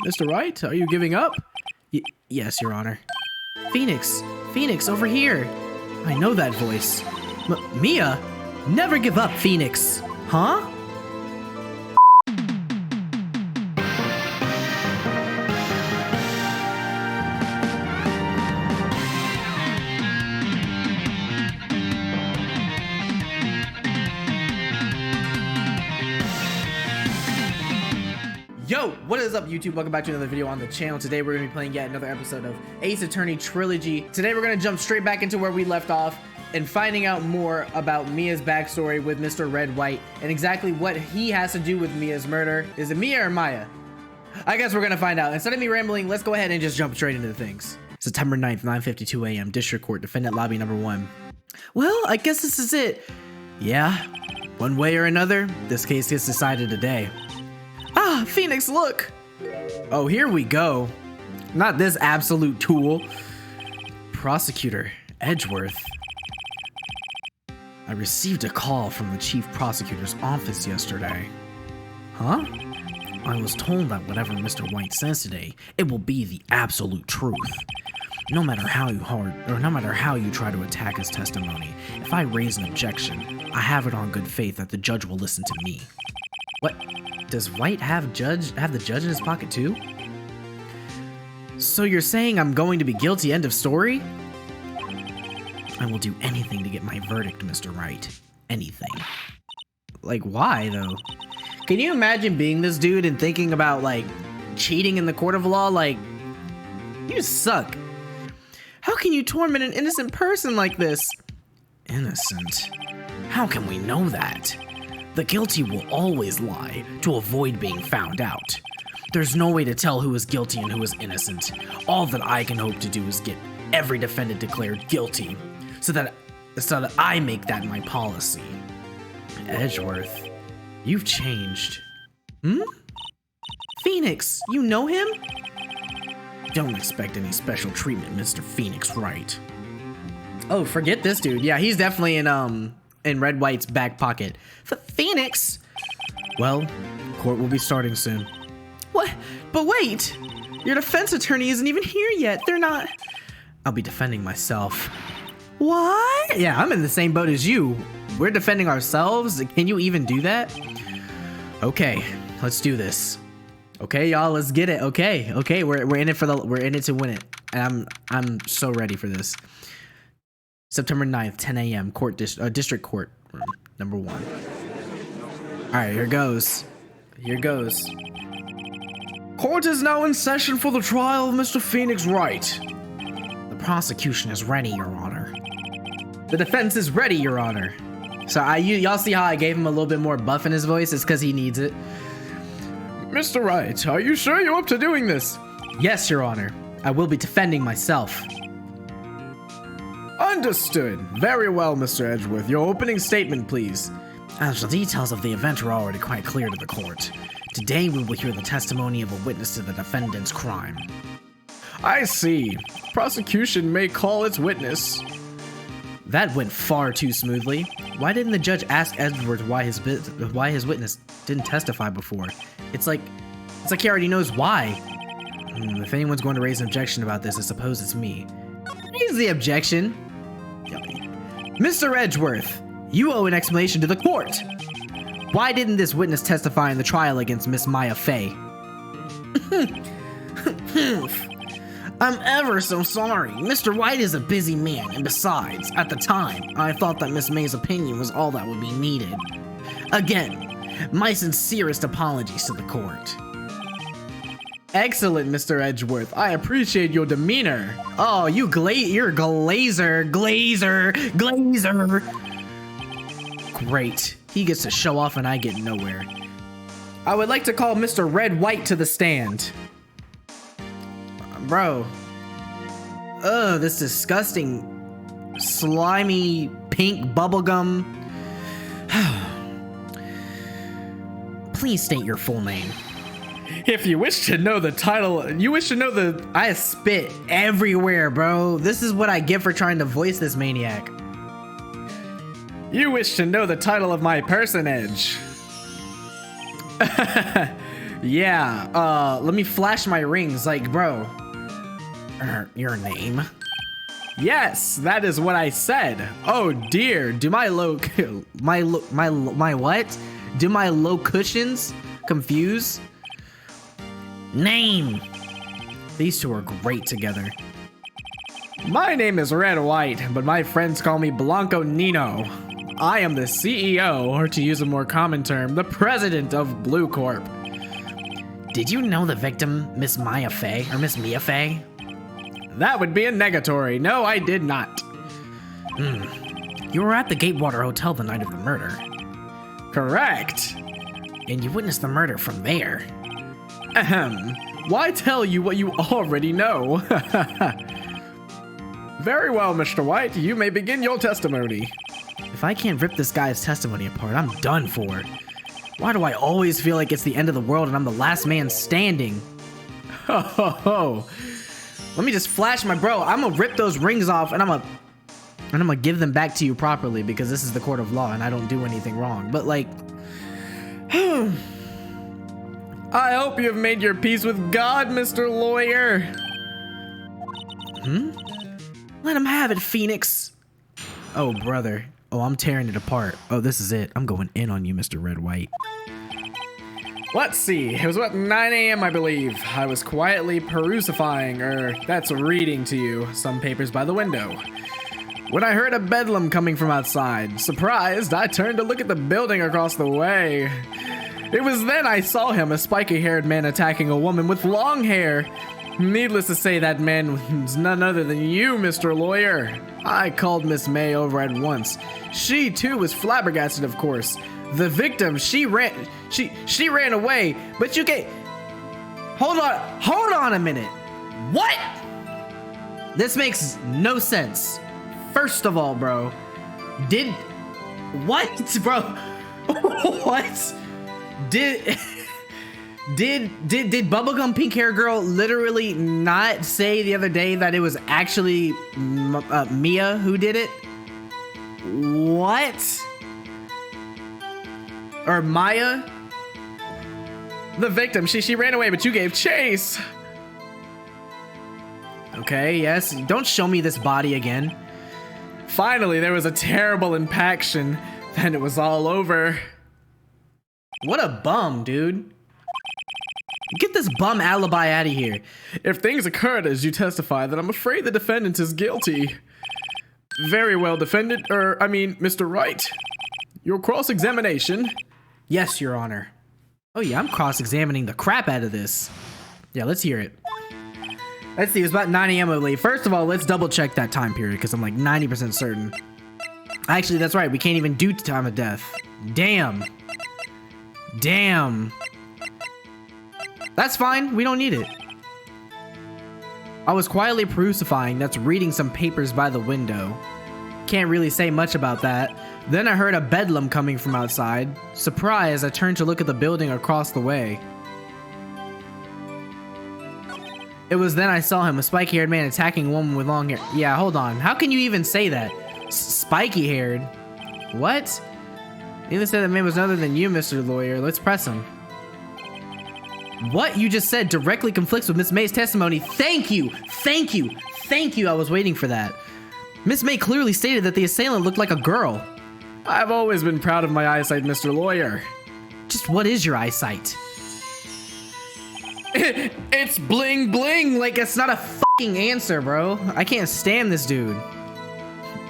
Mr. Wright, are you giving up? Yes, Your Honor. Phoenix! Phoenix, over here! I know that voice. Mia? Never give up, Phoenix! Huh? Yo, what is up YouTube? Welcome back to another video on the channel. Today we're going to be playing yet another episode of Ace Attorney Trilogy. Today we're going to jump straight back into where we left off and finding out more about Mia's backstory with Mr. Red White and exactly what he has to do with Mia's murder. Is it Mia or Maya? I guess we're going to find out. Instead of me rambling, let's go ahead and just jump straight into the things. September 9th, 9:52 a.m. District Court, Defendant Lobby number 1. Well, I guess this is it. Yeah, one way or another, this case gets decided today. Ah, Phoenix, look! Oh, here we go. Not this absolute tool. Prosecutor Edgeworth. I received a call from the chief prosecutor's office yesterday. Huh? I was told that whatever Mr. White says today, it will be the absolute truth. No matter how you try to attack his testimony, if I raise an objection, I have it on good faith that the judge will listen to me. What? Does White have the judge in his pocket too? So you're saying I'm going to be guilty, end of story? I will do anything to get my verdict, Mr. Wright. Anything. Like, why though? Can you imagine being this dude and thinking about like cheating in the court of law? Like, you suck. How can you torment an innocent person like this? Innocent? How can we know that? The guilty will always lie to avoid being found out. There's no way to tell who is guilty and who is innocent. All that I can hope to do is get every defendant declared guilty so that I make that my policy. Edgeworth, you've changed. Phoenix, you know him? Don't expect any special treatment, Mr. Phoenix Wright. Oh, forget this dude. Yeah, he's definitely in Red White's back pocket. Phoenix? Well, court will be starting soon. What? But wait! Your defense attorney isn't even here yet. They're not... I'll be defending myself. What? Yeah, I'm in the same boat as you. We're defending ourselves? Can you even do that? Okay, let's do this. Okay, y'all, let's get it. Okay, we're in it to win it. And I'm so ready for this. September 9th, 10 a.m. District Court, room number 1. All right, here goes. Court is now in session for the trial of Mr. Phoenix Wright. The prosecution is ready, Your Honor. The defense is ready, Your Honor. So y'all see how I gave him a little bit more buff in his voice? It's because he needs it. Mr. Wright, are you sure you're up to doing this? Yes, Your Honor. I will be defending myself. Understood. Very well, Mr. Edgeworth. Your opening statement, please. As the details of the event are already quite clear to the court, today we will hear the testimony of a witness to the defendant's crime. I see. Prosecution may call its witness. That went far too smoothly. Why didn't the judge ask Edgeworth why his witness didn't testify before? It's like he already knows why. If anyone's going to raise an objection about this, I suppose it's me. Here's the objection. Mr. Edgeworth, you owe an explanation to the court. Why didn't this witness testify in the trial against Miss Maya Fey? I'm ever so sorry. Mr. White is a busy man, and besides, at the time, I thought that Miss May's opinion was all that would be needed. Again, my sincerest apologies to the court. Excellent, Mr. Edgeworth. I appreciate your demeanor. Oh, you're glazer. Great. He gets to show off and I get nowhere. I would like to call Mr. Red White to the stand. Bro. Ugh, this disgusting, slimy, pink bubblegum. Please state your full name. If you wish to know the title, I spit everywhere, bro. This is what I get for trying to voice this maniac. You wish to know the title of my personage. Yeah, let me flash my rings, like, bro. Your name? Yes, that is what I said. Oh dear, do my what? Do my locutions confuse? Name. These two are great together. My name is Red White, but my friends call me Blanco Nino. I am the CEO, or to use a more common term, the president of Blue Corp. Did you know the victim, Miss Mia Fey? That would be a negatory. No, I did not. You were at the Gatewater Hotel the night of the murder. Correct. And you witnessed the murder from there. Ahem. Why tell you what you already know? Very well, Mr. White. You may begin your testimony. If I can't rip this guy's testimony apart, I'm done for. Why do I always feel like it's the end of the world and I'm the last man standing? Ho ho ho. Let me just flash my bro. I'm gonna rip those rings off and I'm gonna give them back to you properly because this is the court of law and I don't do anything wrong. But like, I hope you have made your peace with God, Mr. Lawyer. Let him have it, Phoenix. Oh, brother. Oh, I'm tearing it apart. Oh, this is it. I'm going in on you, Mr. Red White. Let's see. It was about 9 a.m., I believe. I was quietly that's reading to you, some papers by the window, when I heard a bedlam coming from outside. Surprised, I turned to look at the building across the way. It was then I saw him, a spiky-haired man attacking a woman with long hair. Needless to say, that man was none other than you, Mr. Lawyer. I called Miss May over at once. She, too, was flabbergasted, of course. The victim, she ran away, but you can't... Hold on a minute. What? This makes no sense. First of all, bro, what, bro? What? Did bubblegum pink hair girl literally not say the other day that it was actually Mia who did it? What? Or Maya? The victim, she ran away, but you gave chase. Okay, yes. Don't show me this body again. Finally, there was a terrible impaction. Then it was all over. What a bum, dude. Get this bum alibi out of here. If things occurred as you testify, then I'm afraid the defendant is guilty. Very well, defendant, Mr. Wright. Your cross-examination. Yes, Your Honor. Oh yeah, I'm cross-examining the crap out of this. Yeah, let's hear it. Let's see, it was about 9 a.m. I believe. First of all, let's double check that time period because I'm like 90% certain. Actually, that's right. We can't even do time of death. Damn. That's fine. We don't need it. I was quietly crucifying. That's reading some papers by the window. Can't really say much about that. Then I heard a bedlam coming from outside. Surprised, I turned to look at the building across the way. It was then I saw him, a spiky-haired man attacking a woman with long hair. Yeah, hold on. How can you even say that? Spiky-haired? What? Neither said that man was other than you, Mr. Lawyer. Let's press him. What you just said directly conflicts with Miss May's testimony. Thank you. I was waiting for that. Miss May clearly stated that the assailant looked like a girl. I've always been proud of my eyesight, Mr. Lawyer. Just what is your eyesight? It's bling bling. Like, it's not a fucking answer, bro. I can't stand this dude.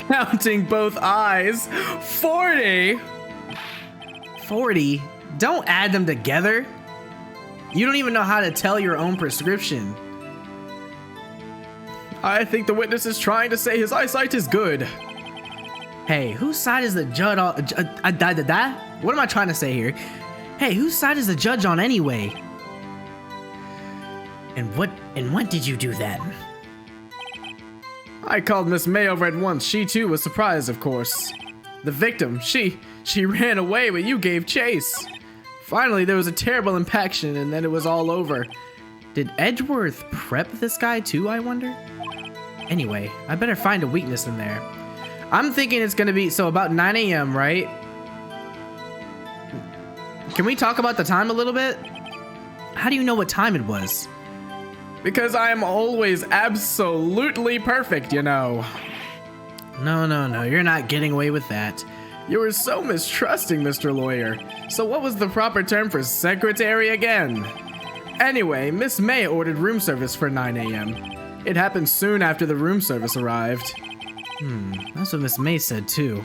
Counting both eyes. 40. 40? Don't add them together. You don't even know how to tell your own prescription. I think the witness is trying to say his eyesight is good. Hey, whose side is the judge on? What am I trying to say here? Hey, whose side is the judge on anyway? And when did you do that? I called Miss May over at once. She too was surprised, of course. The victim, she ran away, but you gave chase. Finally, there was a terrible impaction, and then it was all over. Did Edgeworth prep this guy too, I wonder? Anyway, I better find a weakness in there. I'm thinking it's gonna be, so about 9 a.m., right? Can we talk about the time a little bit? How do you know what time it was? Because I am always absolutely perfect, you know. No, you're not getting away with that. You were so mistrusting, Mr. Lawyer. So what was the proper term for secretary again? Anyway, Miss May ordered room service for 9 a.m. It happened soon after the room service arrived. That's what Miss May said too.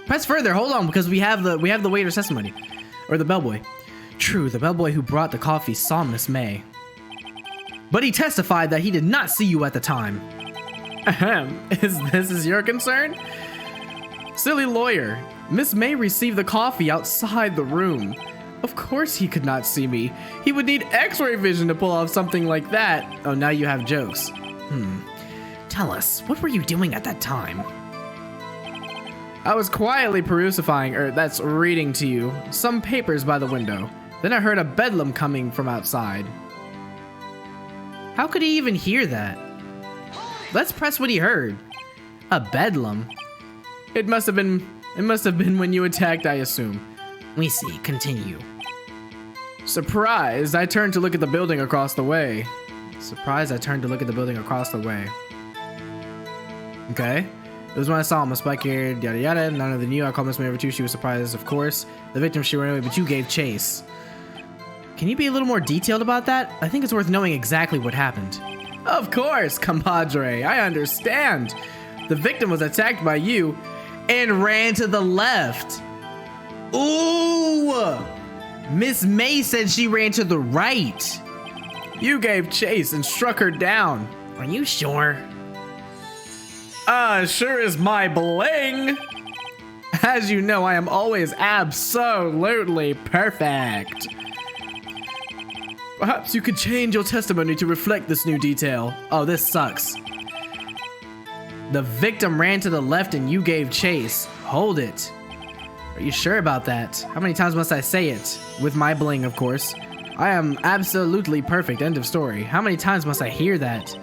Press further, hold on, because we have the waiter's testimony. Or the bellboy. True, the bellboy who brought the coffee saw Miss May. But he testified that he did not see you at the time. Ahem, is your concern? Silly lawyer, Miss May received the coffee outside the room. Of course he could not see me. He would need x-ray vision to pull off something like that. Oh, now you have jokes. Tell us, what were you doing at that time? I was quietly reading to you, some papers by the window. Then I heard a bedlam coming from outside. How could he even hear that? Let's press what he heard. A bedlam? It must have been when you attacked, I assume. We see. Continue. Surprised, I turned to look at the building across the way. Okay. It was when I saw him, a spike here, yada yada. None of them knew. I called Miss May over too. She was surprised, of course. The victim, she ran away, but you gave chase. Can you be a little more detailed about that? I think it's worth knowing exactly what happened. Of course, compadre. I understand. The victim was attacked by you and ran to the left. Ooh! Miss May said she ran to the right. You gave chase and struck her down. Are you sure? Sure as my bling. As you know, I am always absolutely perfect. Perhaps you could change your testimony to reflect this new detail. Oh, this sucks. The victim ran to the left and you gave chase. Hold it. Are you sure about that? How many times must I say it? With my bling, of course. I am absolutely perfect. End of story. How many times must I hear that?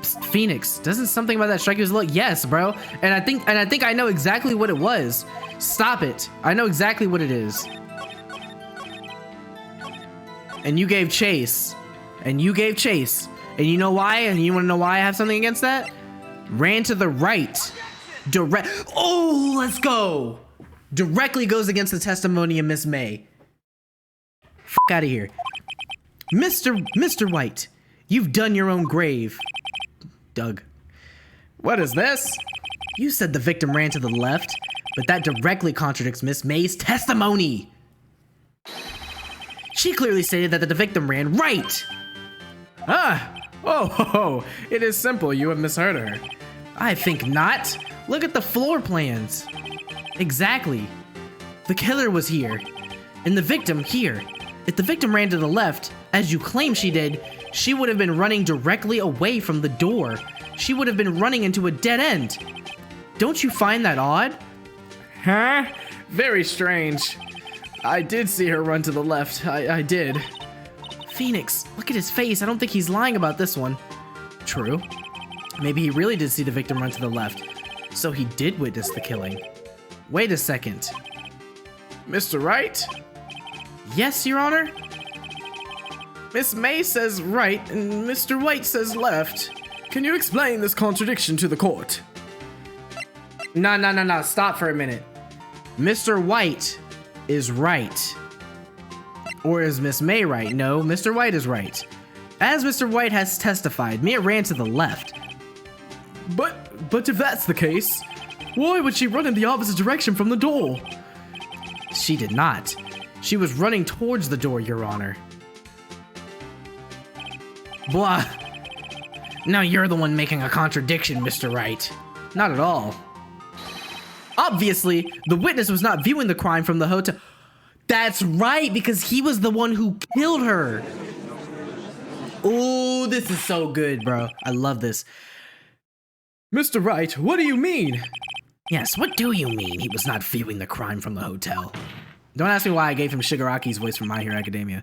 Psst, Phoenix, doesn't something about that strike you as a look? Yes, bro. And I think I know exactly what it was. Stop it. I know exactly what it is. And you gave chase. And you gave chase. And you know why? And you want to know why I have something against that? Ran to the right. Oh, let's go. Directly goes against the testimony of Miss May. F out of here. Mr. White, you've done your own grave. Doug. What is this? You said the victim ran to the left, but that directly contradicts Miss May's testimony. She clearly stated that the victim ran right. Oh, it is simple. You have misheard her. I think not. Look at the floor plans. Exactly. The killer was here, and the victim here. If the victim ran to the left, as you claim she did, she would have been running directly away from the door. She would have been running into a dead end. Don't you find that odd? Huh? Very strange. I did see her run to the left. I did. Phoenix, look at his face. I don't think he's lying about this one. True. Maybe he really did see the victim run to the left. So he did witness the killing. Wait a second. Mr. Wright? Yes, Your Honor? Miss May says right and Mr. White says left. Can you explain this contradiction to the court? No. Stop for a minute. Mr. White is right. Or is Miss May right? No, Mr. White is right. As Mr. White has testified, Mia ran to the left. But if that's the case, why would she run in the opposite direction from the door? She did not. She was running towards the door, Your Honor. Blah. Now you're the one making a contradiction, Mr. Wright. Not at all. Obviously, the witness was not viewing the crime from the hotel. That's right, because he was the one who killed her. Ooh, this is so good, bro. I love this. Mr. Wright, what do you mean? Yes, what do you mean he was not viewing the crime from the hotel? Don't ask me why I gave him Shigaraki's voice from My Hero Academia.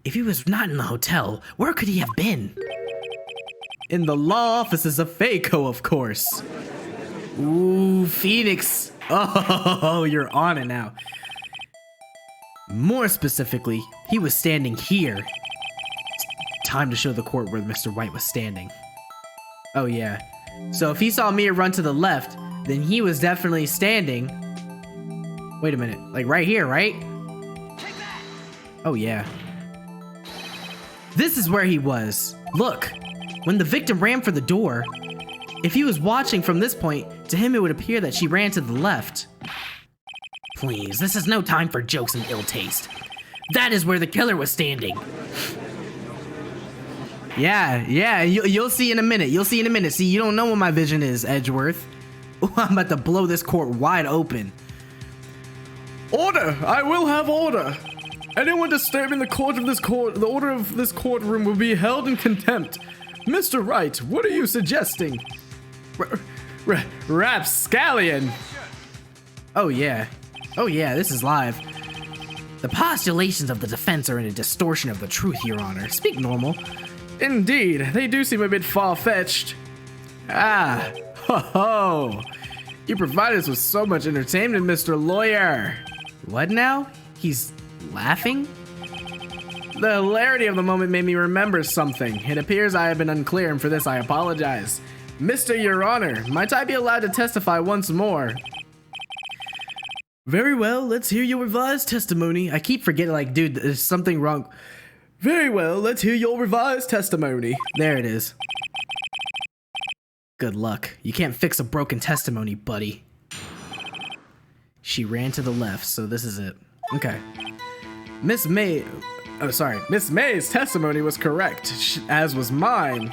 If he was not in the hotel, where could he have been? In the law offices of Fako, of course. Ooh, Phoenix. Oh, you're on it now. More specifically, he was standing here. Time to show the court where Mr. Wright was standing. Oh yeah. So if he saw Mia run to the left, then he was definitely standing. Wait a minute, like right here, right? Oh yeah. This is where he was. Look, when the victim ran for the door, if he was watching from this point, to him it would appear that she ran to the left. Please, this is no time for jokes and ill taste. That is where the killer was standing. Yeah, you'll see in a minute. You'll see in a minute. See, you don't know what my vision is, Edgeworth. Ooh, I'm about to blow this court wide open. Order! I will have order! Anyone disturbing the order of this courtroom will be held in contempt. Mr. Wright, what are you suggesting? Rapscallion! Oh yeah, this is live. The postulations of the defense are in a distortion of the truth, Your Honor. Speak normal. Indeed, they do seem a bit far-fetched. Ah, ho! You provided us with so much entertainment, Mr. Lawyer. What now? He's laughing? The hilarity of the moment made me remember something. It appears I have been unclear, and for this I apologize. Mr. Your Honor, might I be allowed to testify once more? Very well, let's hear your revised testimony. I keep forgetting, like, dude, there's something wrong. Very well, let's hear your revised testimony. There it is. Good luck. You can't fix a broken testimony, buddy. She ran to the left, so this is it. Okay. Miss May's testimony was correct, as was mine.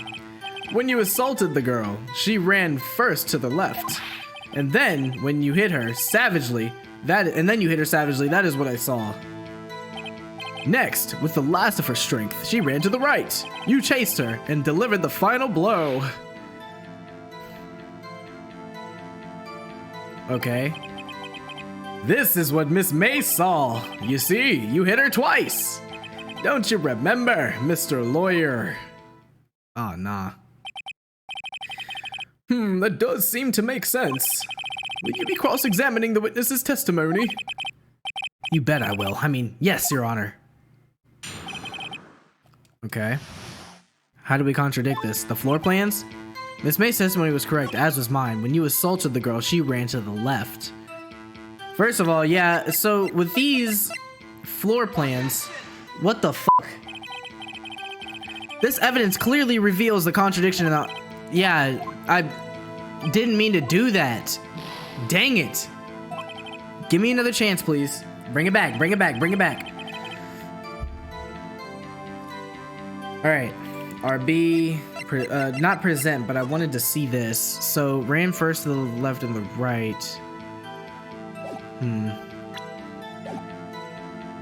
When you assaulted the girl, she ran first to the left. And then, when you hit her savagely, that is what I saw. Next, with the last of her strength, she ran to the right. You chased her and delivered the final blow. Okay. This is what Miss May saw. You see, you hit her twice. Don't you remember, Mr. Lawyer? Oh, nah. That does seem to make sense. Will you be cross-examining the witness's testimony? You bet I will. I mean, yes, Your Honor. Okay. How do we contradict this? The floor plans? Miss May's testimony was correct, as was mine. When you assaulted the girl, she ran to the left. First of all, yeah, so with these floor plans, what the fuck? This evidence clearly reveals the contradiction. Yeah, I didn't mean to do that. Dang it. Give me another chance, please. Bring it back, bring it back, bring it back. All right, RB, not present, but I wanted to see this. So ran first to the left and the right.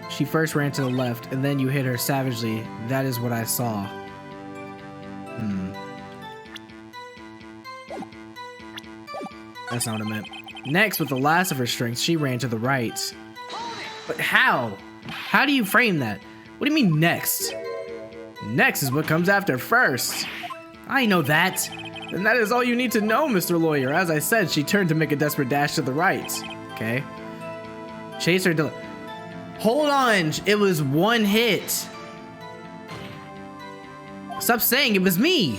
She first ran to the left and then you hit her savagely. That is what I saw. That's not what I meant. Next, with the last of her strength, she ran to the right. But how? How do you frame that? What do you mean next? Next is what comes after first. I know that. And that is all you need to know, Mr. Lawyer. As I said, she turned to make a desperate dash to the right. Okay. Chase her. Hold on. It was one hit. Stop saying it was me.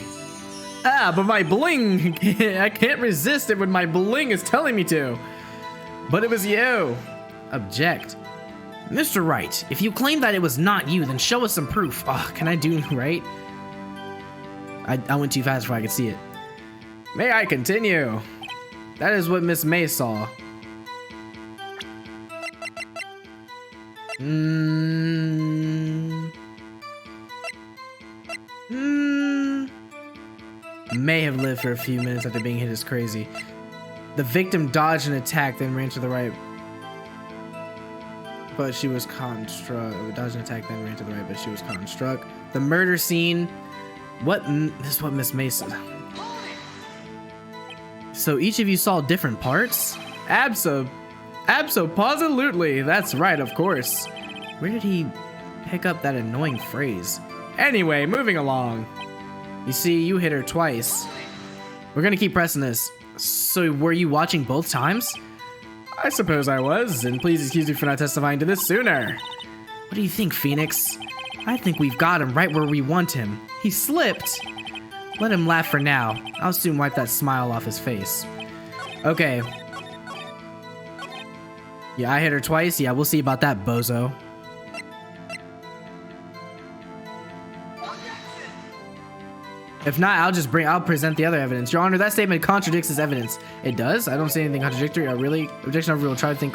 Ah, but my bling. I can't resist it when my bling is telling me to. But it was you. Object. Mr. Wright, if you claim that it was not you, then show us some proof. Oh, can I do right? I went too fast before I could see it. May I continue? That is what Miss May saw. May have lived for a few minutes after being hit is crazy. The victim dodged an attack, then ran to the right. But she was construct. Dodged an attack, then ran to the right, but she was construct. The murder scene. What? This is what Miss May said. So each of you saw different parts? Absolutely. That's right, of course. Where did he pick up that annoying phrase? Anyway, moving along. You see, you hit her twice. We're gonna keep pressing this. So were you watching both times? I suppose I was, and please excuse me for not testifying to this sooner. What do you think, Phoenix? I think we've got him right where we want him. He slipped. Let him laugh for now. I'll soon wipe that smile off his face. Okay. Yeah, I hit her twice. Yeah, we'll see about that, bozo. If not, I'll present the other evidence. Your Honor, that statement contradicts his evidence. It does? I don't see anything contradictory. Oh, really? Objection overruled. Try to think.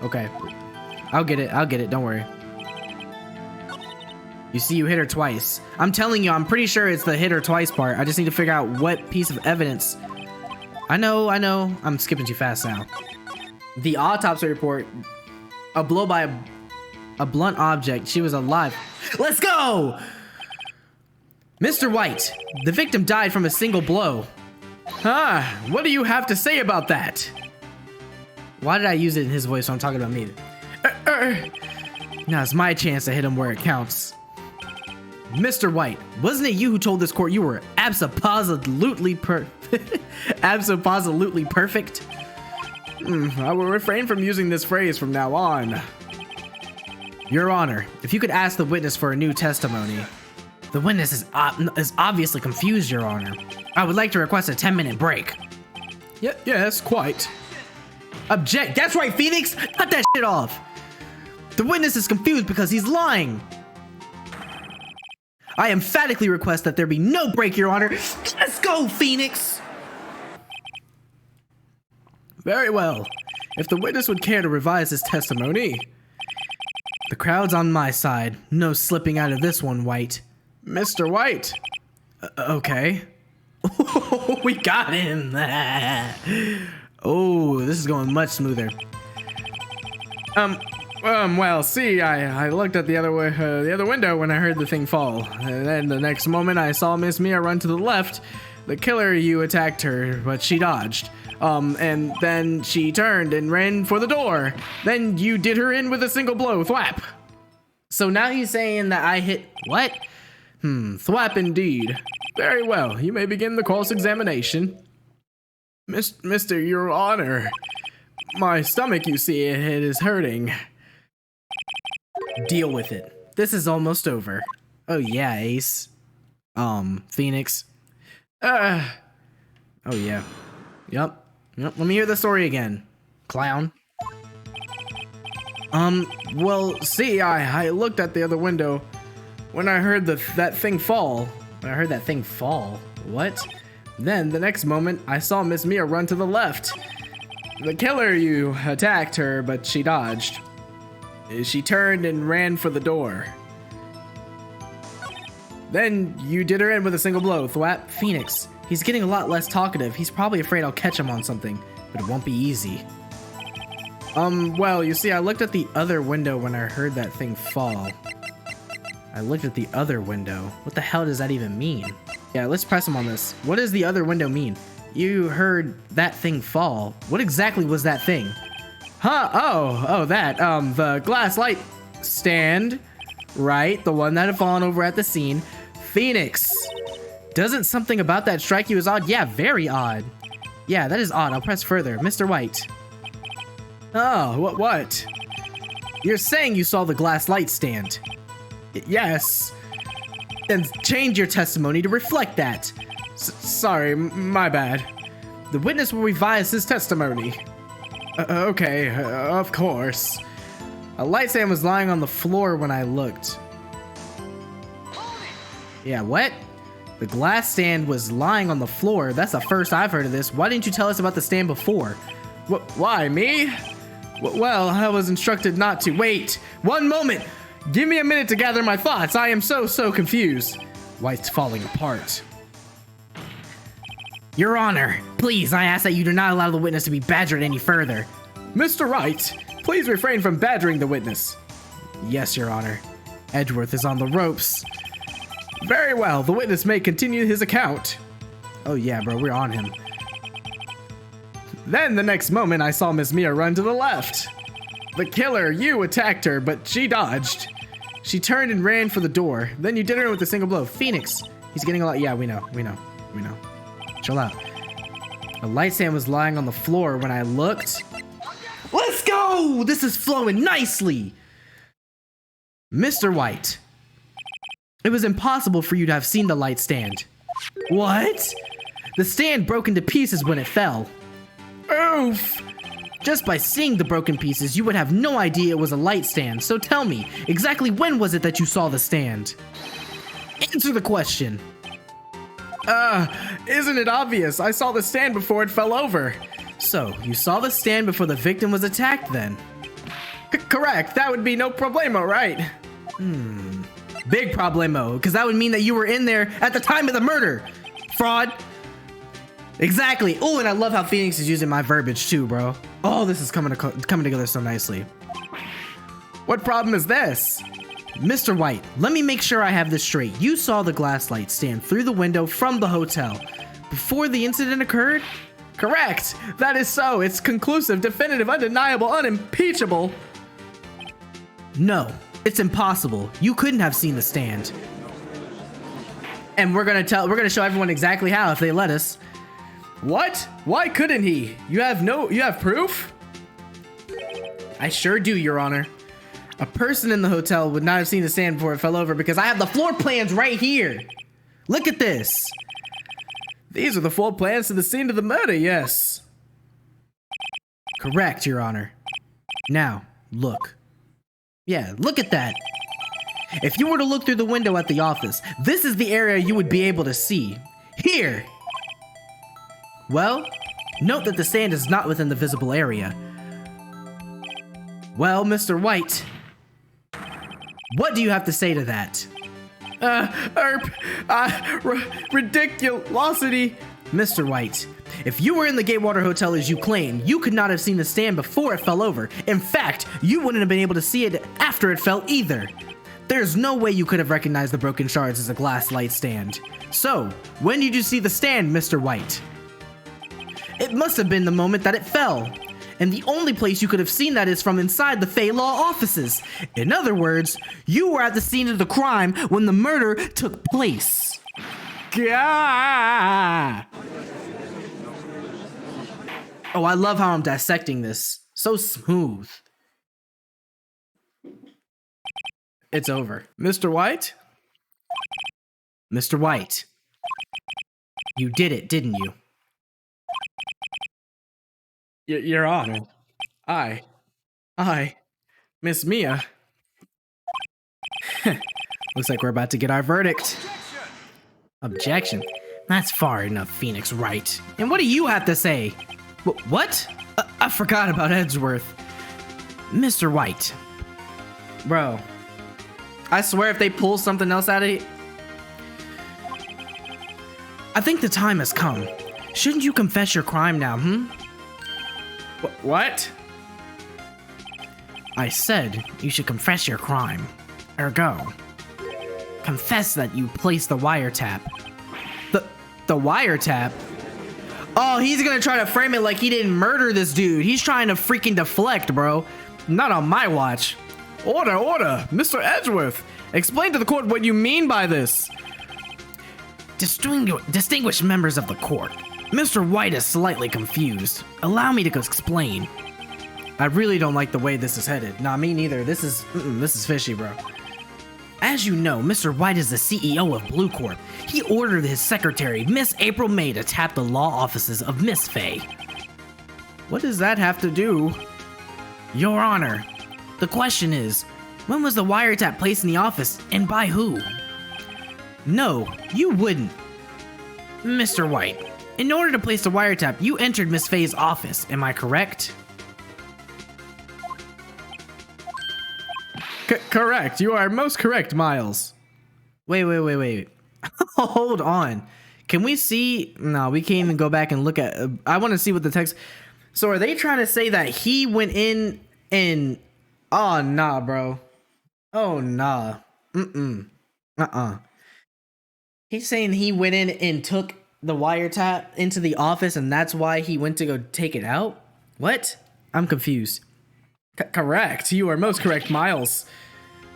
Okay. I'll get it. Don't worry. You see, you hit her twice. I'm telling you, I'm pretty sure it's the hit her twice part. I just need to figure out what piece of evidence. I know. I'm skipping too fast now. The autopsy report. A blow by a blunt object. She was alive. Let's go! Mr. White, the victim died from a single blow. What do you have to say about that? Why did I use it in his voice when I'm talking about me? Now it's my chance to hit him where it counts. Mr. White, wasn't it you who told this court you were absolutely perfect? I will refrain from using this phrase from now on. Your Honor, if you could ask the witness for a new testimony. The witness is obviously confused, Your Honor. I would like to request a 10-minute break. Yes, quite. Object. That's right, Phoenix. Cut that shit off. The witness is confused because he's lying. I emphatically request that there be no break, Your Honor. Let's go, Phoenix. Very well. If the witness would care to revise his testimony. The crowd's on my side. No slipping out of this one, White. Mr. White. Okay. We got him. Oh, this is going much smoother. Well, see, I looked at the other window when I heard the thing fall. And then the next moment I saw Miss Mia run to the left. The killer, you attacked her, but she dodged. And then she turned and ran for the door. Then you did her in with a single blow, thwap. So now he's saying that I hit what? Thwap indeed. Very well, you may begin the cross-examination. Mr. Your Honor, my stomach, you see, it is hurting. Deal with it. This is almost over. Oh yeah, Ace. Phoenix. Oh yeah. Yep. Let me hear the story again. Clown. Well, see, I looked at the other window when I heard that thing fall. I heard that thing fall. What? Then, the next moment, I saw Miss Mia run to the left. The killer, you attacked her, but she dodged. She turned and ran for the door. Then, you did her in with a single blow, thwap. Phoenix, he's getting a lot less talkative. He's probably afraid I'll catch him on something, but it won't be easy. Well, you see, I looked at the other window when I heard that thing fall. I looked at the other window. What the hell does that even mean? Yeah, let's press him on this. What does the other window mean? You heard that thing fall. What exactly was that thing? Oh, that, the glass light stand, right? The one that had fallen over at the scene. Phoenix, doesn't something about that strike you as odd? Yeah, very odd. Yeah, that is odd. I'll press further. Mr. White. Oh, what? You're saying you saw the glass light stand? Yes. Then change your testimony to reflect that. Sorry, my bad. The witness will revise his testimony. Okay, of course. A light stand was lying on the floor when I looked. Yeah, what? The glass stand was lying on the floor. That's the first I've heard of this. Why didn't you tell us about the stand before? Why, me? Well, I was instructed not to. Wait, one moment. Give me a minute to gather my thoughts. I am so confused. White's falling apart. Your Honor, please, I ask that you do not allow the witness to be badgered any further. Mr. Wright, please refrain from badgering the witness. Yes, Your Honor. Edgeworth is on the ropes. Very well, the witness may continue his account. Oh yeah, bro, we're on him. Then the next moment, I saw Miss Mia run to the left. The killer, you attacked her, but she dodged. She turned and ran for the door. Then you did her with a single blow. Phoenix, he's getting a lot. Yeah, we know. Chill out. A light stand was lying on the floor when I looked. Let's go! This is flowing nicely. Mr. White, it was impossible for you to have seen the light stand. What? The stand broke into pieces when it fell. Oof! Just by seeing the broken pieces, you would have no idea it was a light stand. So tell me, exactly when was it that you saw the stand? Answer the question. Isn't it obvious? I saw the stand before it fell over. So, you saw the stand before the victim was attacked then? Correct. That would be no problemo, right? Big problemo, because that would mean that you were in there at the time of the murder. Fraud. Exactly. Oh, and I love how Phoenix is using my verbiage too, bro. Oh, this is coming together so nicely. What problem is this? Mr. White, let me make sure I have this straight. You saw the glass light stand through the window from the hotel before the incident occurred? Correct. That is so. It's conclusive, definitive, undeniable, unimpeachable. No, it's impossible. You couldn't have seen the stand. And we're gonna show everyone exactly how if they let us. What? Why couldn't he? You have proof? I sure do, Your Honor. A person in the hotel would not have seen the stand before it fell over because I have the floor plans right here. Look at this. These are the floor plans to the scene of the murder, yes. Correct, Your Honor. Now, look. Yeah, look at that. If you were to look through the window at the office, this is the area you would be able to see. Here. Well, note that the stand is not within the visible area. Well, Mr. White, what do you have to say to that? Ridiculosity. Mr. White, if you were in the Gatewater Hotel as you claim, you could not have seen the stand before it fell over. In fact, you wouldn't have been able to see it after it fell either. There's no way you could have recognized the broken shards as a glass light stand. So, when did you see the stand, Mr. White? It must have been the moment that it fell. And the only place you could have seen that is from inside the Fey Law offices. In other words, you were at the scene of the crime when the murder took place. Gah! Oh, I love how I'm dissecting this. So smooth. It's over. Mr. White? Mr. White, you did it, didn't you? Your Honor, I, Miss Mia. Looks like we're about to get our verdict. Objection? That's far enough, Phoenix Wright. And what do you have to say? What? I forgot about Edgeworth. Mr. White. Bro, I swear if they pull something else out of it, I think the time has come. Shouldn't you confess your crime now, What? I said you should confess your crime. Ergo, confess that you placed the wiretap. The wiretap? Oh, he's gonna try to frame it like he didn't murder this dude. He's trying to freaking deflect, bro. Not on my watch. Order, Mr. Edgeworth. Explain to the court what you mean by this. Distinguished members of the court. Mr. White is slightly confused. Allow me to explain. I really don't like the way this is headed. Nah, me neither. This is fishy, bro. As you know, Mr. White is the CEO of Blue Corp. He ordered his secretary, Miss April May, to tap the law offices of Miss Fay. What does that have to do? Your Honor, the question is, when was the wiretap placed in the office and by who? No, you wouldn't. Mr. White, in order to place the wiretap, you entered Miss Fay's office, am I correct? Correct. You are most correct, Miles. Wait. Hold on. Can we see? No, we can't even go back and look at. I want to see what the text. So are they trying to say that he went in and? Oh nah, bro. Oh nah. He's saying he went in and took the wiretap into the office, and that's why he went to go take it out. What? I'm confused. Correct. You are most correct, Miles.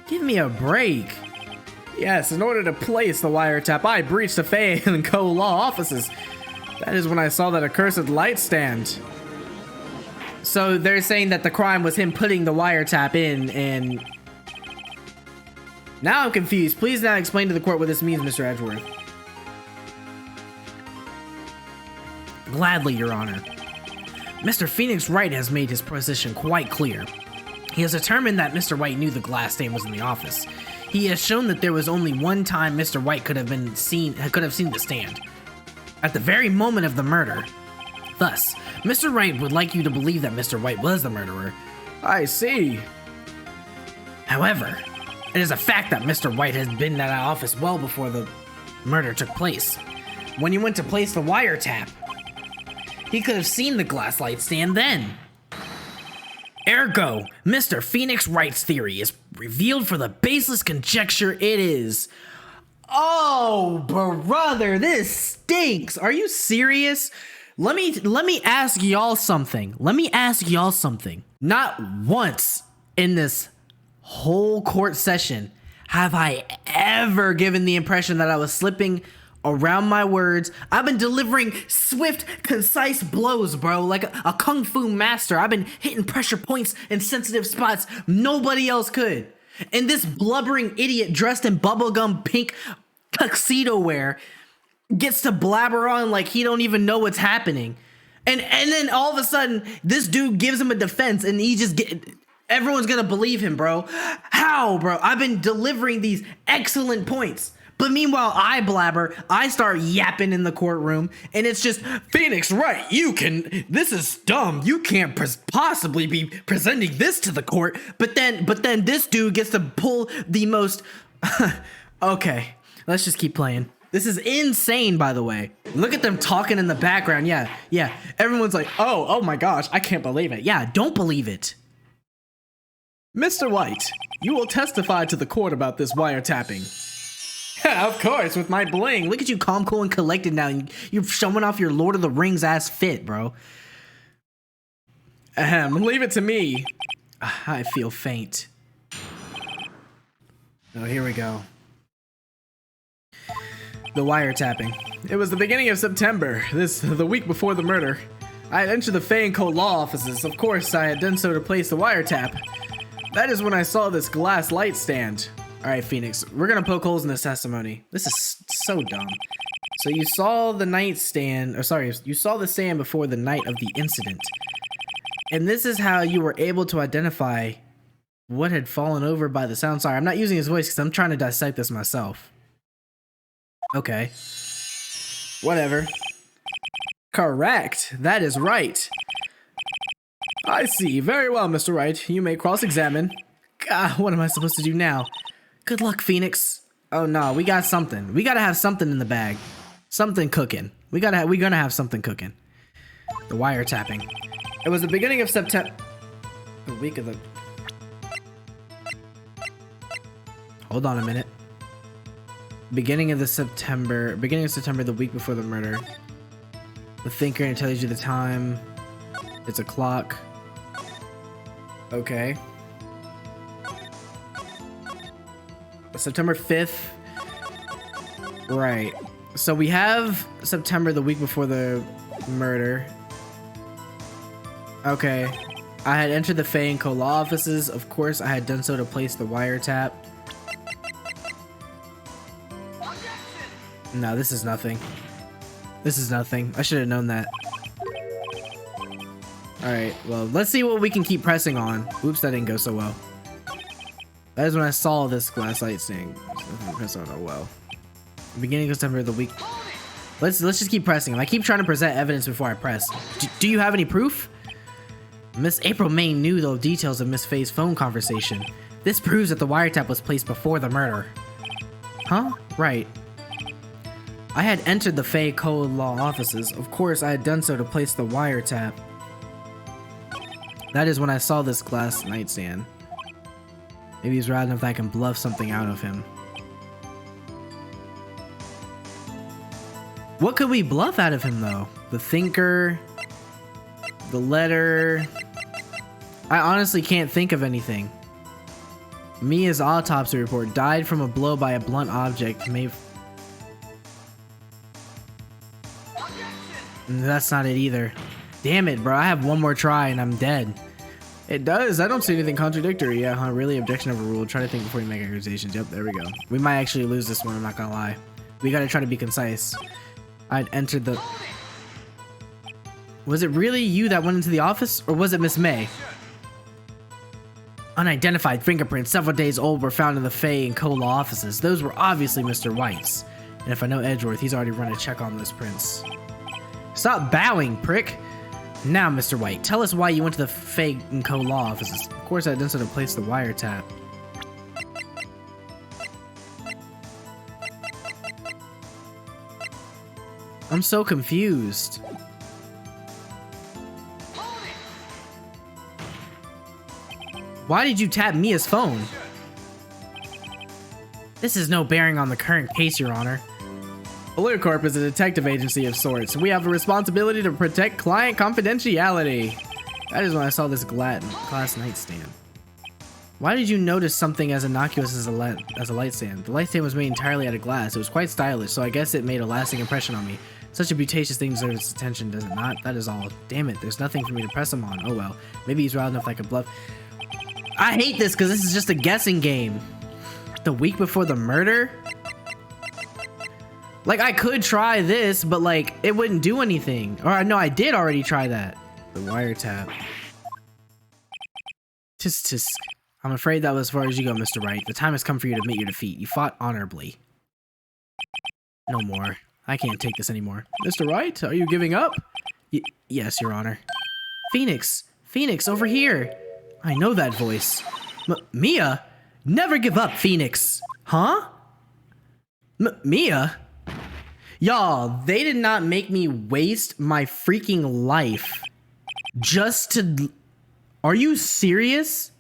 Give me a break. Yes, in order to place the wiretap, I breached the Fay and Co. law offices. That is when I saw that accursed light stand. So they're saying that the crime was him putting the wiretap in and... Now I'm confused. Please now explain to the court what this means, Mr. Edgeworth. Gladly, Your Honor. Mr. Phoenix Wright has made his position quite clear. He has determined that Mr. White knew the glass stain was in the office. He has shown that there was only one time Mr. White could have seen the stand. At the very moment of the murder. Thus, Mr. Wright would like you to believe that Mr. White was the murderer. I see. However, it is a fact that Mr. White has been in that office well before the murder took place. When he went to place the wiretap, he could have seen the glass light stand then. Ergo, Mr. Phoenix Wright's theory is revealed for the baseless conjecture it is. Oh, brother, this stinks. Are you serious? Let me ask y'all something. Not once in this whole court session have I ever given the impression that I was slipping around my words. I've been delivering swift, concise blows, bro, like a kung fu master. I've been hitting pressure points in sensitive spots nobody else could. And this blubbering idiot dressed in bubblegum pink tuxedo wear gets to blabber on like he don't even know what's happening. And then all of a sudden, this dude gives him a defense and everyone's gonna believe him, bro. How, bro? I've been delivering these excellent points. But meanwhile, I blabber, I start yapping in the courtroom, and it's just, Phoenix Wright, this is dumb. You can't possibly be presenting this to the court. But then this dude gets to pull the most, okay, let's just keep playing. This is insane, by the way. Look at them talking in the background. Yeah. Everyone's like, oh my gosh, I can't believe it. Yeah, don't believe it. Mr. White, you will testify to the court about this wiretapping. Yeah, of course, with my bling. Look at you, calm, cool, and collected now. You're showing off your Lord of the Rings ass fit, bro. Leave it to me. I feel faint. Oh, here we go. The wiretapping. It was the beginning of September, the week before the murder. I had entered the Fay & Co. law offices. Of course, I had done so to place the wiretap. That is when I saw this glass light stand. All right, Phoenix, we're gonna poke holes in this testimony. This is so dumb. So you saw the you saw the stand before the night of the incident. And this is how you were able to identify what had fallen over by the sound. Sorry, I'm not using his voice because I'm trying to dissect this myself. Okay. Whatever. Correct. That is right. I see. Very well, Mr. Wright. You may cross-examine. God, what am I supposed to do now? Good luck, Phoenix. Oh no, we got something. We gotta have something in the bag. Something cooking. We're gonna have something cooking. The wiretapping. It was the beginning of September. The week of the... Hold on a minute. Beginning of September, the week before the murder. The thinker, and it tells you the time. It's a clock. Okay. September 5th. Right. So we have September, the week before the murder. Okay. I had entered the Fay & Co. law offices. Of course, I had done so to place the wiretap. No, this is nothing. This is nothing. I should have known that. Alright, well, let's see what we can keep pressing on. Oops, that didn't go so well. That is when I saw this glass light thing. Press on, oh well. Beginning of September, the week. Let's just keep pressing. I keep trying to present evidence before I press. Do you have any proof? Miss April May knew the details of Miss Faye's phone conversation. This proves that the wiretap was placed before the murder. Huh? Right. I had entered the Fay Co. law offices. Of course, I had done so to place the wiretap. That is when I saw this glass nightstand. Maybe he's right enough that I can bluff something out of him. What could we bluff out of him, though? The thinker, the letter. I honestly can't think of anything. Mia's autopsy report died from a blow by a blunt object. That's not it either. Damn it, bro. I have one more try and I'm dead. It does. I don't see anything contradictory. Yeah, huh? Really? Objection overruled. Try to think before you make accusations. Yep, there we go. We might actually lose this one, I'm not gonna lie. We gotta try to be concise. I'd entered the... Was it really you that went into the office? Or was it Miss May? Unidentified fingerprints several days old were found in the Fay and Cola offices. Those were obviously Mr. White's. And if I know Edgeworth, he's already run a check on those prints. Stop bowing, prick! Now, Mr. White, tell us why you went to the Fay and Cola offices. Of course, I didn't sort of place the wiretap. I'm so confused. Why did you tap Mia's phone? This has no bearing on the current case, Your Honor. Blue Corp is a detective agency of sorts. We have a responsibility to protect client confidentiality. That is when I saw this glass nightstand. Why did you notice something as innocuous as a light stand? The light stand was made entirely out of glass. It was quite stylish, so I guess it made a lasting impression on me. Such a beauticious thing deserves its attention, does it not? That is all. Damn it, there's nothing for me to press him on. Oh well. Maybe he's wild enough I could bluff. I hate this because this is just a guessing game. The week before the murder? Like, I could try this, but like, it wouldn't do anything. Or no, I did already try that. The wiretap. I'm afraid that was as far as you go, Mr. Wright. The time has come for you to admit your defeat. You fought honorably. No more. I can't take this anymore. Mr. Wright, are you giving up? Yes, Your Honor. Phoenix! Phoenix, over here! I know that voice. Mia? Never give up, Phoenix. Huh? Mia? Y'all, they did not make me waste my freaking life just to... Are you serious?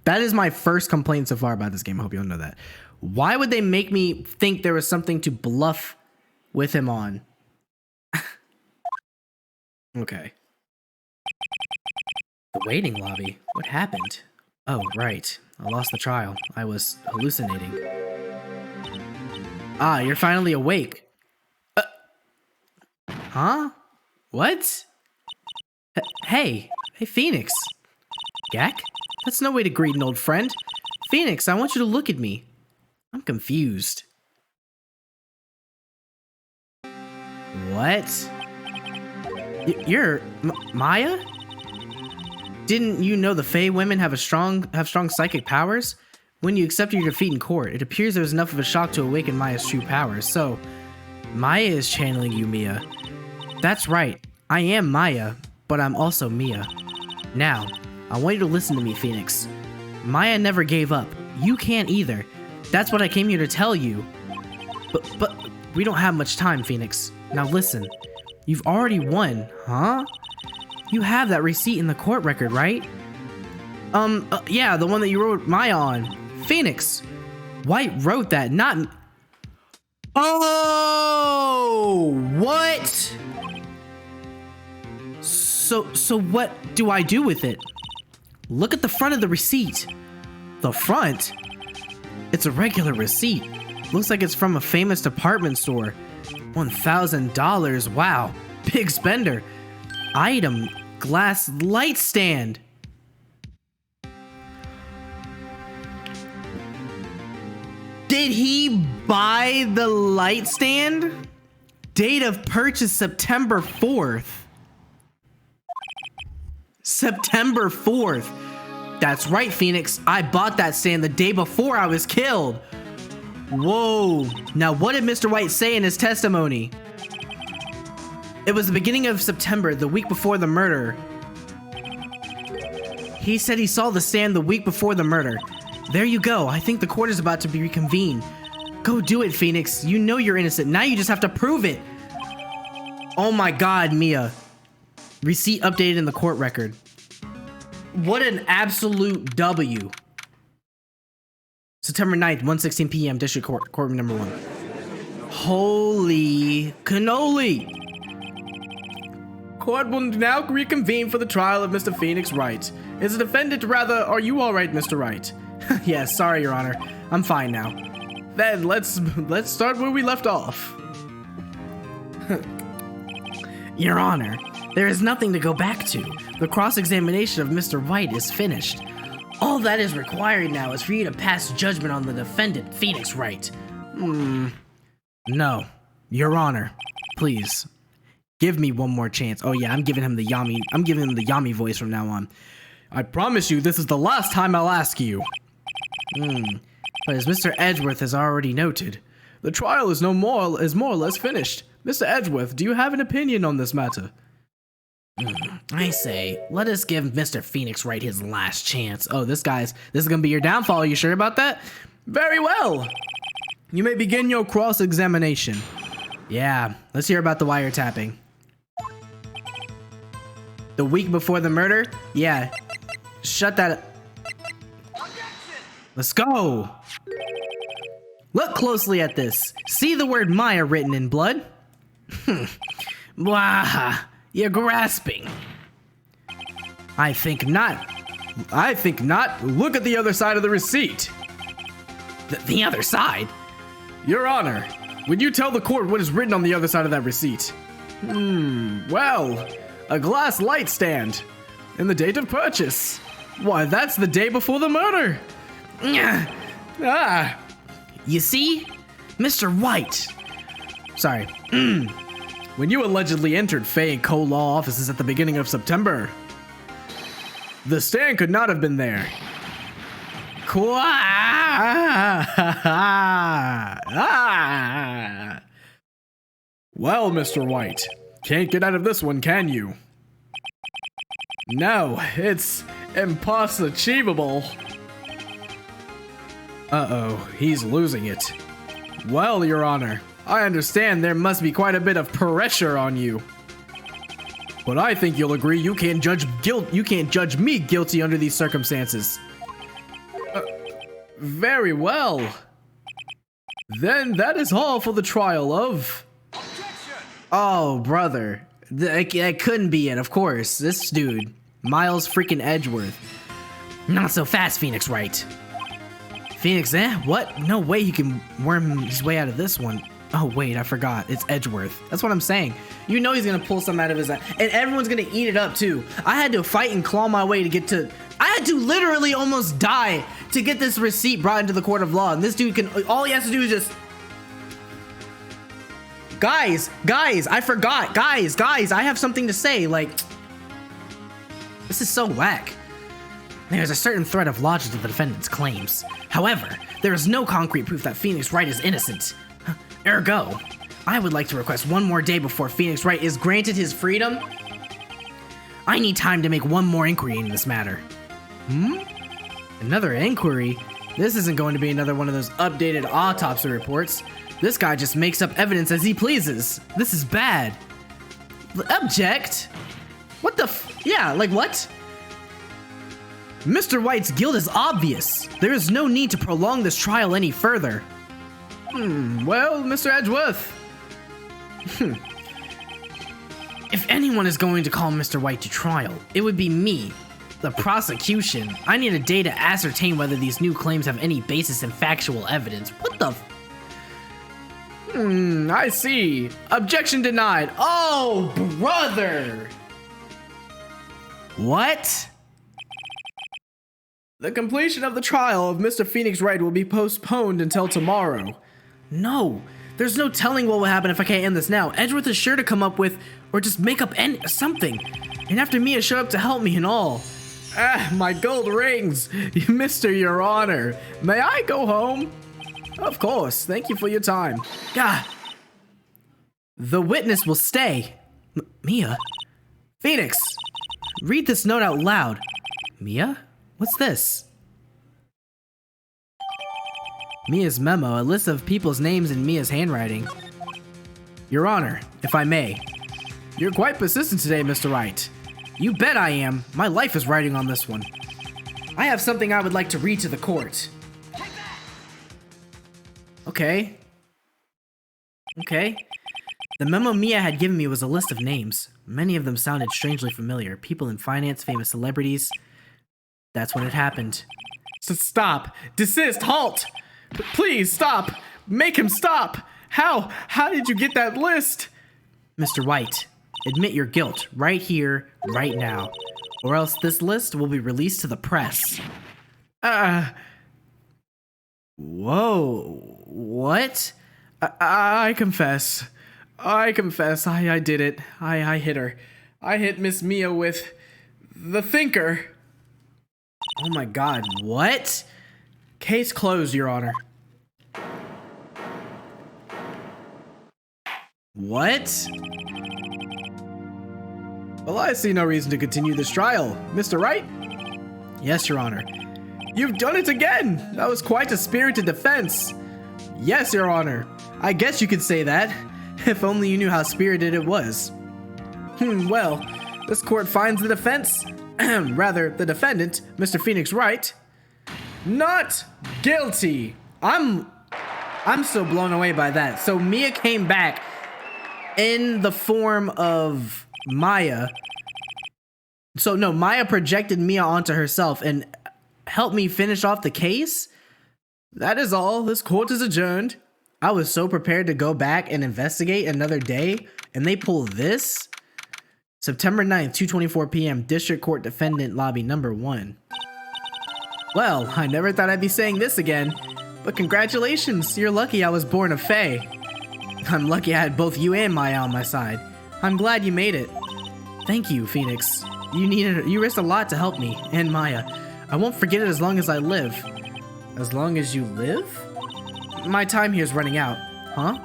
That is my first complaint so far about this game. I hope you all know that. Why would they make me think there was something to bluff with him on? Okay. The waiting lobby. What happened? Oh, right. I lost the trial. I was hallucinating. Ah, you're finally awake. Huh? What? Hey, Phoenix. Gak? That's no way to greet an old friend. Phoenix, I want you to look at me. I'm confused. What? You're Maya? Didn't you know the Fae women have strong psychic powers? When you accepted your defeat in court, it appears there was enough of a shock to awaken Maya's true powers. So, Maya is channeling you, Mia. That's right. I am Maya, but I'm also Mia. Now, I want you to listen to me, Phoenix. Maya never gave up. You can't either. That's what I came here to tell you. But we don't have much time, Phoenix. Now listen. You've already won, huh? You have that receipt in the court record, right? Yeah, the one that you wrote Maya on. Phoenix. White wrote that, not... Oh! What? So what do I do with it? Look at the front of the receipt. The front? It's a regular receipt. Looks like it's from a famous department store. $1,000. Wow. Big spender. Item. Glass light stand. Did he buy the light stand? Date of purchase September 4th. September 4th. That's right, Phoenix. I bought that stand the day before I was killed. Whoa. Now, what did Mr. White say in his testimony? It was the beginning of September, the week before the murder. He said he saw the stand the week before the murder. There you go. I think the court is about to be reconvened. Go do it, Phoenix. You know you're innocent. Now you just have to prove it. Oh my God, Mia. Receipt updated in the court record. What an absolute W. September 9th, 1:16 p.m. District Court, courtroom number 1. Holy cannoli. Court will now reconvene for the trial of Mr. Phoenix Wright. Is the defendant rather, are you all right, Mr. Wright? Yes, sorry, Your Honor. I'm fine now. Then let's start where we left off. Your Honor, There is nothing to go back to. The cross-examination of Mr. White is finished. All that is required now is for you to pass judgment on the defendant, Phoenix Wright. No. Your Honor, please. Give me one more chance. Oh yeah, I'm giving him the Yami voice from now on. I promise you this is the last time I'll ask you. But as Mr. Edgeworth has already noted, the trial is more or less finished. Mr. Edgeworth, do you have an opinion on this matter? I say, let us give Mr. Phoenix Wright his last chance. Oh, this is gonna be your downfall. Are you sure about that? Very well. You may begin your cross-examination. Yeah, let's hear about the wiretapping. The week before the murder? Yeah. Shut that. Let's go. Look closely at this. See the word Maya written in blood? Blah. You're grasping. I think not. Look at the other side of the receipt. The other side? Your Honor, would you tell the court what is written on the other side of that receipt? Well, a glass light stand. And the date of purchase. Why, that's the day before the murder. You see? Mr. White. Sorry. When you allegedly entered Fay & Co. law offices at the beginning of September, the stand could not have been there. Well, Mr. White, can't get out of this one, can you? No, it's impossible. Uh-oh, he's losing it. Well, Your Honor, I understand there must be quite a bit of pressure on you. But I think you'll agree you can't judge me guilty under these circumstances. Very well. Then that is all for the trial of... Oh, brother. That couldn't be it, of course. This dude, Miles freaking Edgeworth. Not so fast, Phoenix Wright. Phoenix, what? No way he can worm his way out of this one. Oh, wait, I forgot. It's Edgeworth. That's what I'm saying. You know he's gonna pull some out of his eye. And everyone's gonna eat it up, too. I had to fight and claw my way to get to... I had to literally almost die to get this receipt brought into the court of law. And this dude can... All he has to do is just... Guys, I forgot. Guys, I have something to say. Like... This is so whack. There is a certain thread of logic to the defendant's claims. However, there is no concrete proof that Phoenix Wright is innocent. Ergo, I would like to request one more day before Phoenix Wright is granted his freedom. I need time to make one more inquiry in this matter. Another inquiry? This isn't going to be another one of those updated autopsy reports. This guy just makes up evidence as he pleases. This is bad. Object? What the yeah, like what? Mr. White's guilt is obvious. There is no need to prolong this trial any further. Well, Mr. Edgeworth. If anyone is going to call Mr. White to trial, it would be me, the prosecution. I need a day to ascertain whether these new claims have any basis in factual evidence. What the I see. Objection denied. Oh, brother. What? The completion of the trial of Mr. Phoenix Wright will be postponed until tomorrow. No, there's no telling what will happen if I can't end this now. Edgeworth is sure to come up with, or just make up something. And after Mia showed up to help me and all. My gold rings. Mr. Your Honor, may I go home? Of course, thank you for your time. God. The witness will stay. Mia? Phoenix, read this note out loud. Mia? What's this? Mia's memo, a list of people's names in Mia's handwriting. Your Honor, if I may. You're quite persistent today, Mr. Wright. You bet I am. My life is riding on this one. I have something I would like to read to the court. Okay. The memo Mia had given me was a list of names. Many of them sounded strangely familiar. People in finance, famous celebrities. That's when it happened. So stop! Desist! Halt! Please stop! Make him stop! How did you get that list? Mr. White, Admit your guilt right here, right now, or else this list will be released to the press. Whoa, what? I confess. I confess. I did it. I hit her. I hit Miss Mia with the thinker. Oh my god, what? Case closed, Your Honor. What? Well, I see no reason to continue this trial. Mr. Wright? Yes, Your Honor. You've done it again! That was quite a spirited defense. Yes, Your Honor. I guess you could say that. If only you knew how spirited it was. Well, this court finds the defense, rather, the defendant, Mr. Phoenix Wright, not guilty. I'm so blown away by that. So Mia came back in the form of Maya. So no, Maya projected Mia onto herself and helped me finish off the case? That is all. This court is adjourned. I was so prepared to go back and investigate another day, and they pull this? September 9th, 2:24 p.m., District Court Defendant Lobby number 1. Well, I never thought I'd be saying this again, but congratulations, you're lucky I was born a Fae. I'm lucky I had both you and Maya on my side. I'm glad you made it. Thank you, Phoenix. You risked a lot to help me, and Maya. I won't forget it as long as I live. As long as you live? My time here's running out. Huh?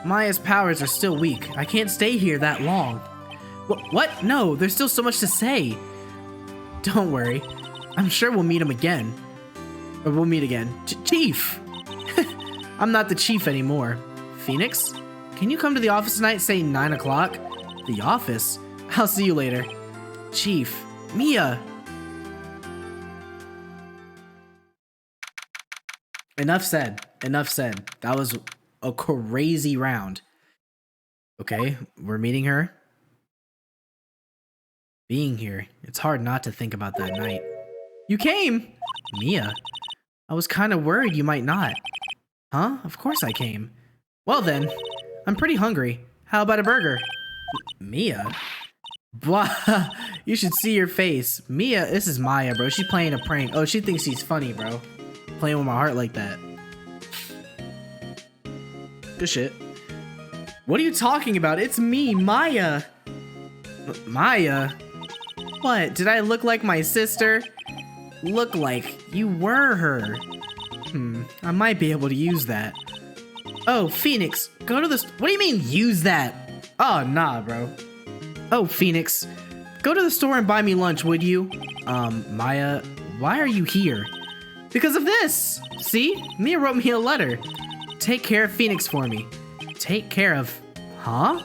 Maya's powers are still weak. I can't stay here that long. What? No, there's still so much to say. Don't worry. I'm sure we'll meet him again. Or we'll meet again. Chief! I'm not the chief anymore. Phoenix? Can you come to the office tonight, say 9 o'clock? The office? I'll see you later. Chief. Mia! Enough said. Enough said. That was a crazy round. Okay, we're meeting her. Being here, it's hard not to think about that night. You came! Mia, I was kind of worried you might not. Huh? Of course I came. Well then, I'm pretty hungry. How about a burger? Mia? Blah, you should see your face. Mia, this is Maya, bro. She's playing a prank. Oh, she thinks she's funny, bro. Playing with my heart like that. Good shit. What are you talking about? It's me, Maya. Maya? What? Did I look like my sister? Look like you were her. I might be able to use that. Oh, Phoenix, go to the... What do you mean, use that? Oh, nah, bro. Oh, Phoenix, go to the store and buy me lunch, would you? Maya, why are you here? Because of this! See? Mia wrote me a letter. Take care of Phoenix for me. Take care of... Huh?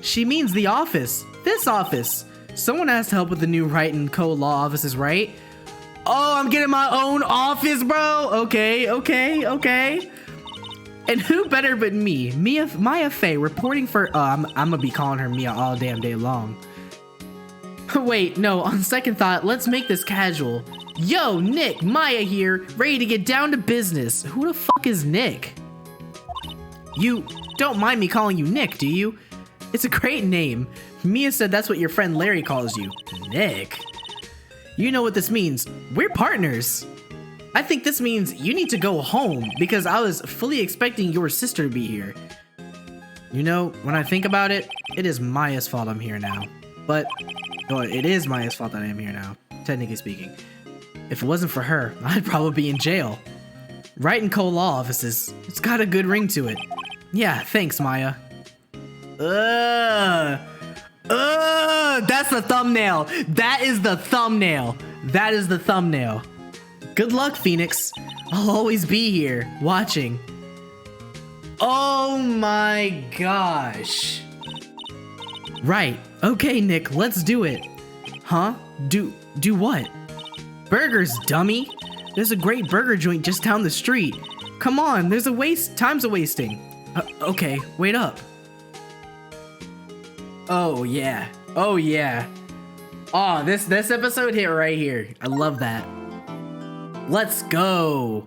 She means the office. This office. Someone has to help with the new Wright & Co. law offices, right? Oh, I'm getting my own office, bro! Okay. And who better but me, Maya Faye, reporting for... I'm gonna be calling her Mia all damn day long. Wait, no, on second thought, let's make this casual. Yo, Nick, Maya here, ready to get down to business. Who the fuck is Nick? You don't mind me calling you Nick, do you? It's a great name. Mia said that's what your friend Larry calls you. Nick? You know what this means. We're partners. I think this means you need to go home because I was fully expecting your sister to be here. You know, when I think about it, it is Maya's fault I'm here now. But, no, it is Maya's fault that I am here now, technically speaking. If it wasn't for her, I'd probably be in jail. Wright & Co. law offices. It's got a good ring to it. Yeah, thanks, Maya. That's the thumbnail. That is the thumbnail. That is the thumbnail. Good luck, Phoenix. I'll always be here, watching. Oh my gosh. Right. Okay, Nick, let's do it. Huh? Do what? Burgers, dummy. There's a great burger joint just down the street. Come on, time's a wasting. Okay, wait up. Oh yeah. Oh yeah. Oh, this episode hit right here. I love that. Let's go.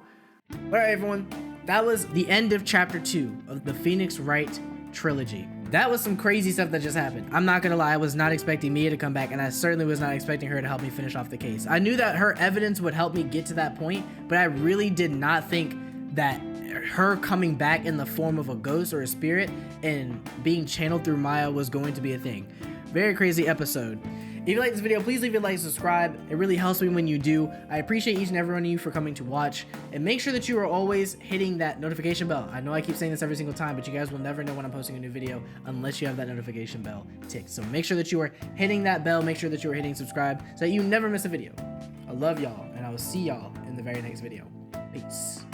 All right, everyone. That was the end of chapter 2 of the Phoenix Wright trilogy. That was some crazy stuff that just happened. I'm not gonna lie, I was not expecting Mia to come back, and I certainly was not expecting her to help me finish off the case. I knew that her evidence would help me get to that point, but I really did not think that her coming back in the form of a ghost or a spirit and being channeled through Maya was going to be a thing. Very crazy episode. If you like this video, please leave a like, subscribe. It really helps me when you do. I appreciate each and every one of you for coming to watch. And make sure that you are always hitting that notification bell. I know I keep saying this every single time, but you guys will never know when I'm posting a new video unless you have that notification bell ticked. So make sure that you are hitting that bell. Make sure that you are hitting subscribe so that you never miss a video. I love y'all, and I will see y'all in the very next video. Peace.